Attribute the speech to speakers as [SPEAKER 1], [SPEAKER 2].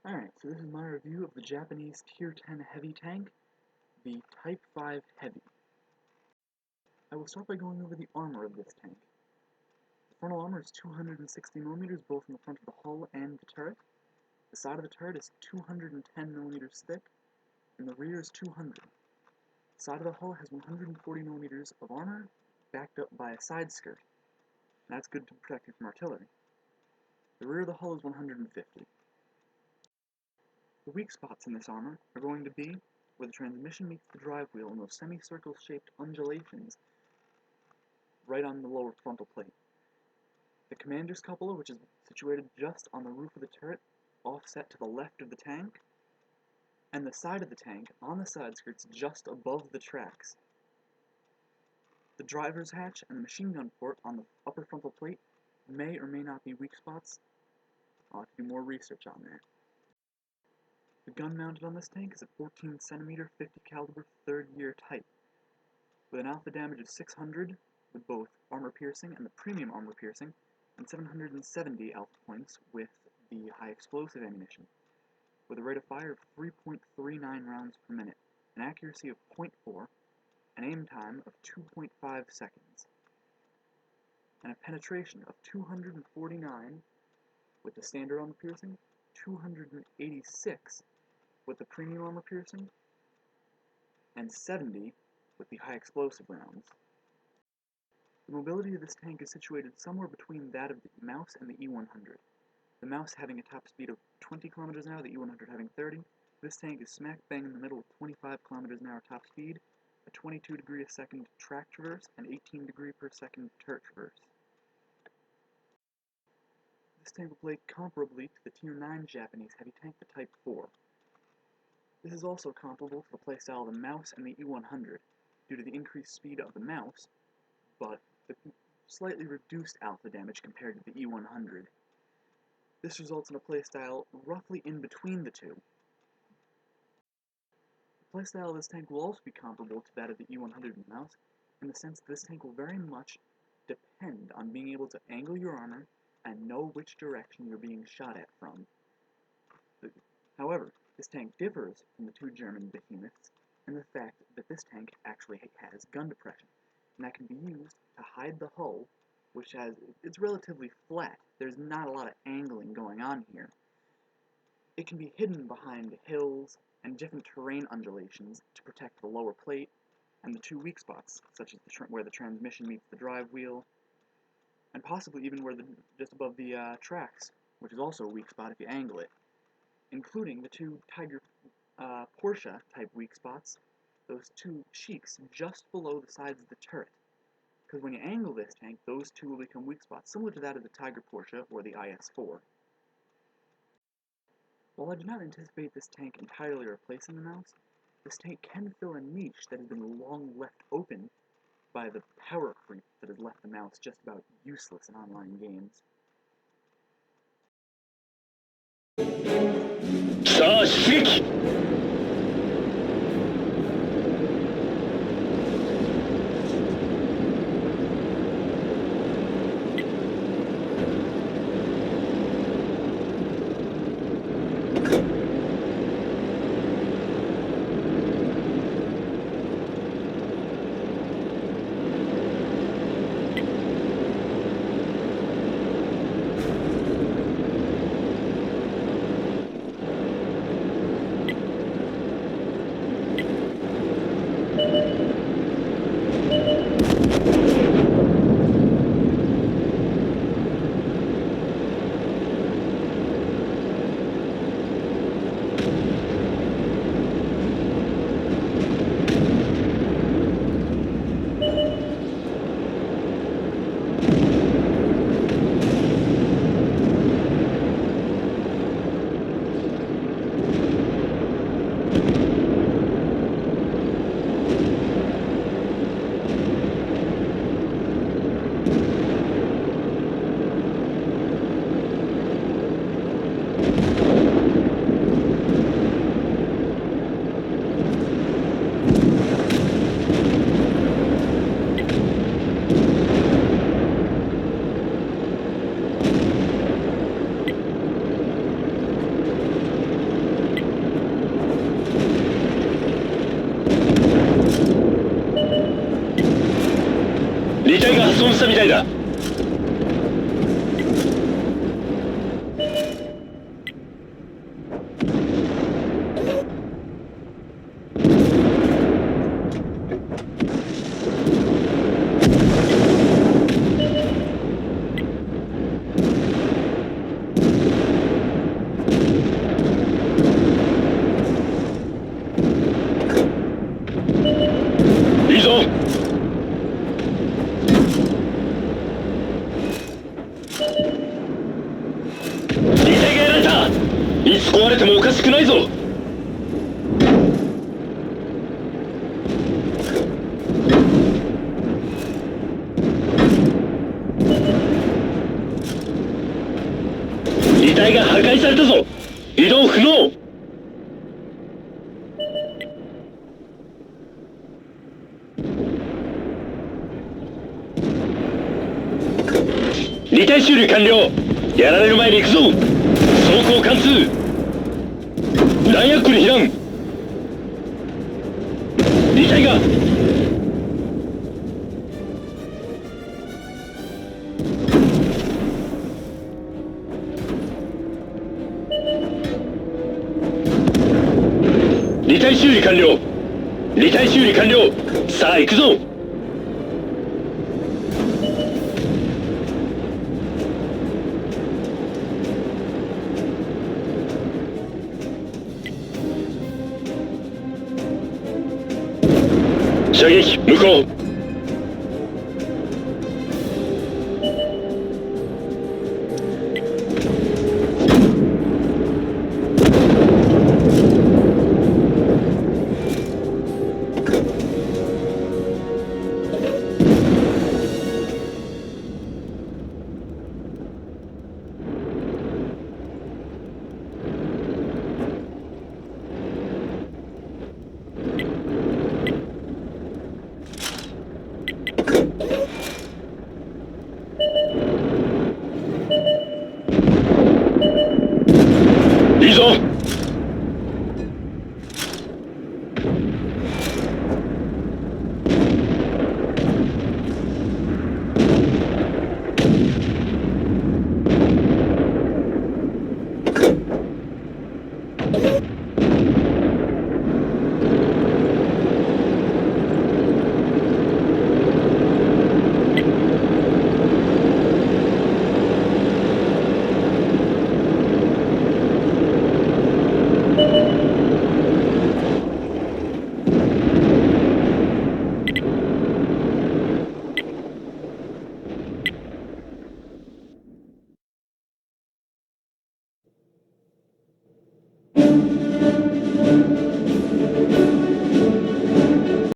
[SPEAKER 1] Alright, so this is my review of the Japanese Tier 10 heavy tank, the Type 5 Heavy. I will start by going over the armor of this tank. The frontal armor is 260mm both in the front of the hull and the turret. The side of the turret is 210mm thick, and the rear is 200. The side of the hull has 140mm of armor, backed up by a side skirt. That's good to protect you from artillery. The rear of the hull is 150. The weak spots in this armor are going to be where the transmission meets the drive wheel in those semicircle shaped undulations right on the lower frontal plate. The commander's cupola, which is situated just on the roof of the turret, offset to the left of the tank, and the side of the tank on the side skirts just above the tracks. The driver's hatch and the machine gun port on the upper frontal plate may or may not be weak spots. I'll have to do more research on that. The gun mounted on this tank is a 14cm 50 caliber 3rd year type, with an alpha damage of 600 with both armor piercing and the premium armor piercing, and 770 alpha points with the high explosive ammunition, with a rate of fire of 3.39 rounds per minute, an accuracy of 0.4, an aim time of 2.5 seconds, and a penetration of 249 with the standard armor piercing, 286 with the premium armor piercing, and 70 with the high explosive rounds. The mobility of this tank is situated somewhere between that of the Mouse and the E100. The Mouse having a top speed of 20 km an hour, the E100 having 30. This tank is smack bang in the middle of 25 km an hour top speed, a 22 degree a second track traverse, and 18 degree per second turret traverse. This tank will play comparably to the Tier 9 Japanese heavy tank, the Type 4. This is also comparable to the playstyle of the Mouse and the E100, due to the increased speed of the Mouse, but the slightly reduced alpha damage compared to the E100. This results in a playstyle roughly in between the two. The playstyle of this tank will also be comparable to that of the E100 and Mouse, in the sense that this tank will very much depend on being able to angle your armor and know which direction you're being shot at from. However, this tank differs from the two German behemoths in the fact that this tank actually has gun depression, and that can be used to hide the hull, which it's relatively flat. There's not a lot of angling going on here. It can be hidden behind hills and different terrain undulations to protect the lower plate and the two weak spots, such as where the transmission meets the drive wheel, and possibly even just above the tracks, which is also a weak spot if you angle it, including the two Tiger Porsche type weak spots, those two cheeks just below the sides of the turret. Because when you angle this tank, those two will become weak spots, similar to that of the Tiger Porsche or the IS-4. While I do not anticipate this tank entirely replacing the Mouse, this tank can fill a niche that has been long left open by the power creep that has left the Mouse just about useless in online games.
[SPEAKER 2] さあ出撃
[SPEAKER 1] The
[SPEAKER 2] 体が破損したみたいだ。いいぞ。遺体がやられた。いつ壊れてもおかしくないぞ。遺体が破壊されたぞ。移動不能。離体修理完了。やられる前に行くぞ。走行貫通。弾薬庫に避難。離体が離体修理完了。離体修理完了。さあ行くぞ。射撃向こう。いいぞ。